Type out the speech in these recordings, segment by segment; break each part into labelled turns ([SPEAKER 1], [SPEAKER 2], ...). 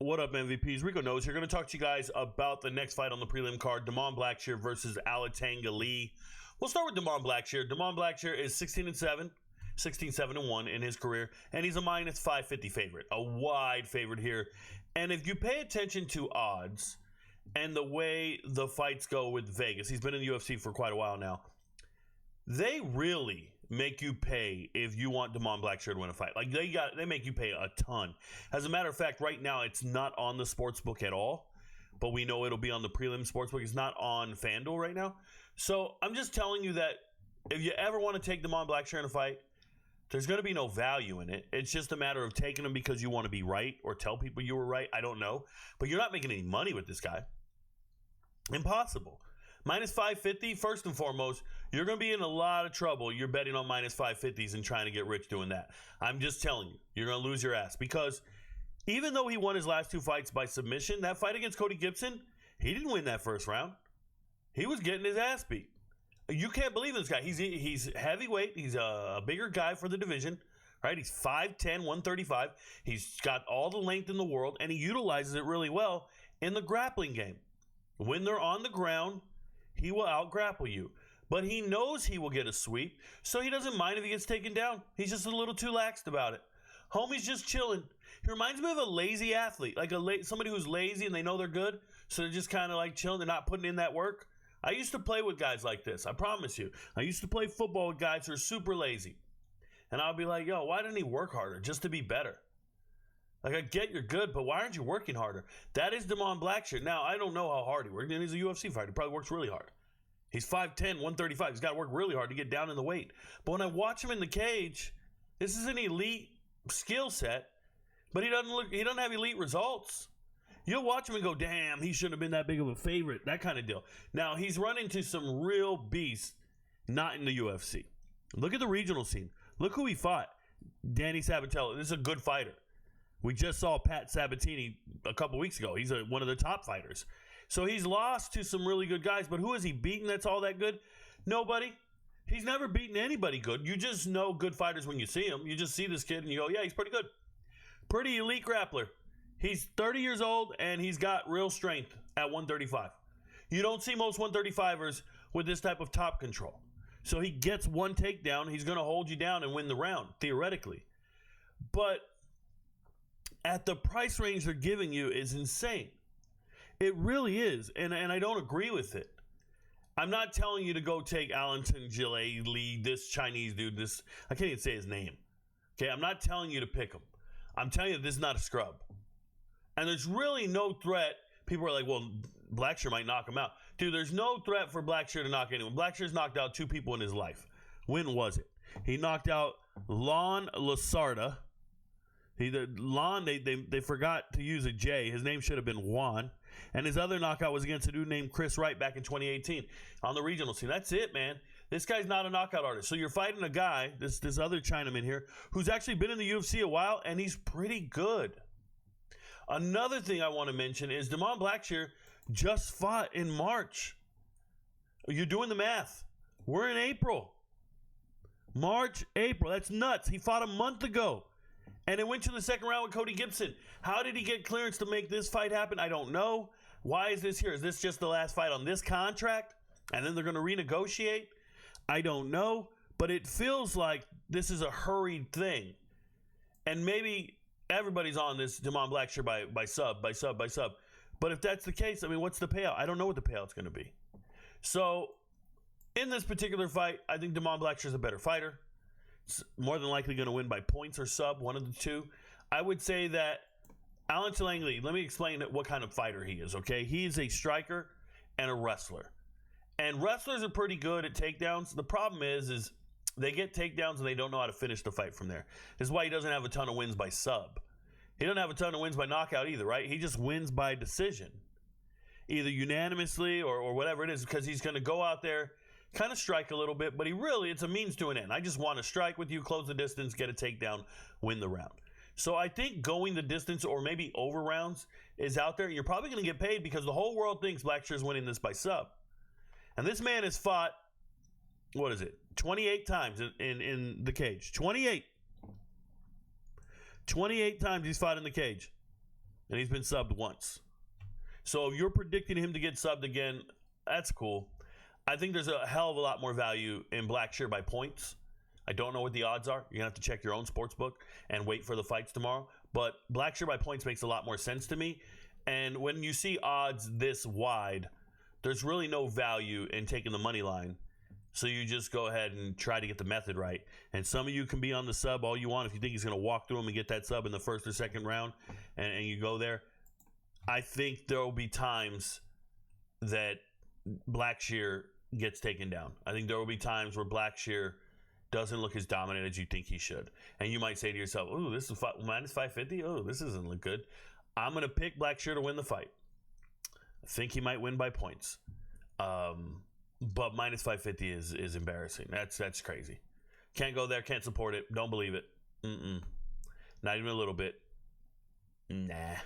[SPEAKER 1] What up, MVPs? Rico knows here. Going to talk to you guys about the next fight on the prelim card, Blackshear versus Alatengheili. We'll start with Blackshear. Blackshear is 16-7, 16-7-1 in his career, and he's a minus 550 favorite, a wide favorite here. And if you pay attention to odds and the way the fights go with Vegas, he's been in the UFC for quite a while now, they really make you pay if you want Blackshear to win a fight. Like they make you pay a ton. As a matter of fact, right now it's not on the sportsbook at all, but we know it'll be on the prelim sportsbook. It's not on FanDuel right now. So I'm just telling you that if you ever want to take Blackshear in a fight, there's going to be no value in it. It's just a matter of taking him because you want to be right or tell people you were right. I don't know. But you're not making any money with this guy. Impossible. Minus 550, first and foremost, you're going to be in a lot of trouble. You're betting on minus 550s and trying to get rich doing that. I'm just telling you, you're going to lose your ass. Because even though he won his last two fights by submission, that fight against Cody Gibson, he didn't win that first round. He was getting his ass beat. You can't believe this guy. He's heavyweight. He's a bigger guy for the division, right? He's 5'10", 135. He's got all the length in the world, and he utilizes it really well in the grappling game. When they're on the ground, he will out-grapple you. But he knows he will get a sweep, so he doesn't mind if he gets taken down. He's just a little too laxed about it. Homie's just chilling. He reminds me of a lazy athlete, like somebody who's lazy and they know they're good, so they're just kind of like chilling. They're not putting in that work. I used to play with guys like this. I promise you. I used to play football with guys who are super lazy. And I'll be like, yo, why didn't he work harder just to be better? Like, I get you're good, but why aren't you working harder? That is Blackshear. Now, I don't know how hard he works. And he's a UFC fighter. He probably works really hard. He's 5'10", 135. He's got to work really hard to get down in the weight. But when I watch him in the cage, this is an elite skill set, but he doesn't have elite results. You'll watch him and go, damn, he shouldn't have been that big of a favorite, that kind of deal. Now, he's run into some real beasts, not in the UFC. Look at the regional scene. Look who he fought. Danny Sabatello. This is a good fighter. We just saw Pat Sabatini a couple weeks ago. He's one of the top fighters. So he's lost to some really good guys, but who has he beaten that's all that good? Nobody. He's never beaten anybody good. You just know good fighters when you see him. You just see this kid and you go, yeah, he's pretty good. Pretty elite grappler. He's 30 years old, and he's got real strength at 135. You don't see most 135ers with this type of top control. So he gets one takedown. He's going to hold you down and win the round, theoretically. But at the price range they're giving you is insane. It really is, and I don't agree with it. I'm not telling you to go take Alatengheili, this Chinese dude, I can't even say his name. Okay, I'm not telling you to pick him. I'm telling you this is not a scrub. And there's really no threat. People are like, well, Blackshear might knock him out. Dude, there's no threat for Blackshear to knock anyone. Blackshear's knocked out two people in his life. When was it? He knocked out Lon Lasarda. They forgot to use a J. His name should have been Juan. And his other knockout was against a dude named Chris Wright back in 2018 on the regional scene. That's it, man. This guy's not a knockout artist. So you're fighting a guy, this other Chinaman here, who's actually been in the UFC a while, and he's pretty good. Another thing I want to mention is Blackshear just fought in March. You're doing the math. We're in April. March, April. That's nuts. He fought a month ago. And it went to the second round with Cody Gibson. How did he get clearance to make this fight happen? I don't know. Why is this here? Is this just the last fight on this contract? And then they're going to renegotiate? I don't know. But it feels like this is a hurried thing. And maybe everybody's on this Blackshear by sub. But if that's the case, I mean, what's the payout? I don't know what the payout's going to be. So, in this particular fight, I think Blackshear's a better fighter. It's more than likely going to win by points or sub, one of the two. I would say that Alatengheili, let me explain what kind of fighter he is, okay? He's a striker and a wrestler. And wrestlers are pretty good at takedowns. The problem is they get takedowns and they don't know how to finish the fight from there. This is why he doesn't have a ton of wins by sub. He doesn't have a ton of wins by knockout either, right? He just wins by decision. Either unanimously or whatever it is, because he's going to go out there, kind of strike a little bit, but it's a means to an end. I just want to strike with you, close the distance, get a takedown, win the round. So I think going the distance or maybe over rounds is out there. You're probably going to get paid because the whole world thinks Blackshear's winning this by sub. And this man has fought, 28 times in the cage. 28 times he's fought in the cage. and he's been subbed once. So if you're predicting him to get subbed again, that's cool. I think there's a hell of a lot more value in Blackshear by points. I don't know what the odds are. You're going to have to check your own sports book and wait for the fights tomorrow. But Blackshear by points makes a lot more sense to me. And when you see odds this wide, there's really no value in taking the money line. So you just go ahead and try to get the method right. And some of you can be on the sub all you want if you think he's going to walk through him and get that sub in the first or second round, and you go there. I think there will be times that Blackshear gets taken down. I think there will be times where Blackshear doesn't look as dominant as you think he should. And you might say to yourself, "Oh, this is minus 550. Oh, this doesn't look good." I'm going to pick Blackshear to win the fight. I think he might win by points. But minus 550 is embarrassing. That's crazy. Can't go there. Can't support it. Don't believe it. Not even a little bit. Nah.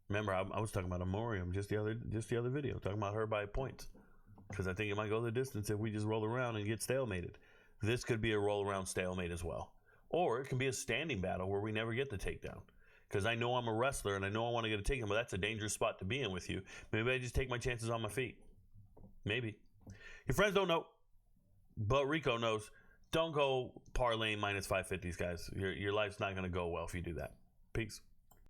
[SPEAKER 1] Remember, I was talking about Amorium just the other video, talking about her by points, because I think it might go the distance if we just roll around and get stalemated. This could be a roll around stalemate as well, or it can be a standing battle where we never get the takedown. Because I know I'm a wrestler and I know I want to get a takedown, but that's a dangerous spot to be in with you. Maybe I just take my chances on my feet. Maybe. Your friends don't know, but Rico knows. Don't go parlaying minus 550s, guys. Your life's not going to go well if you do that. Peace.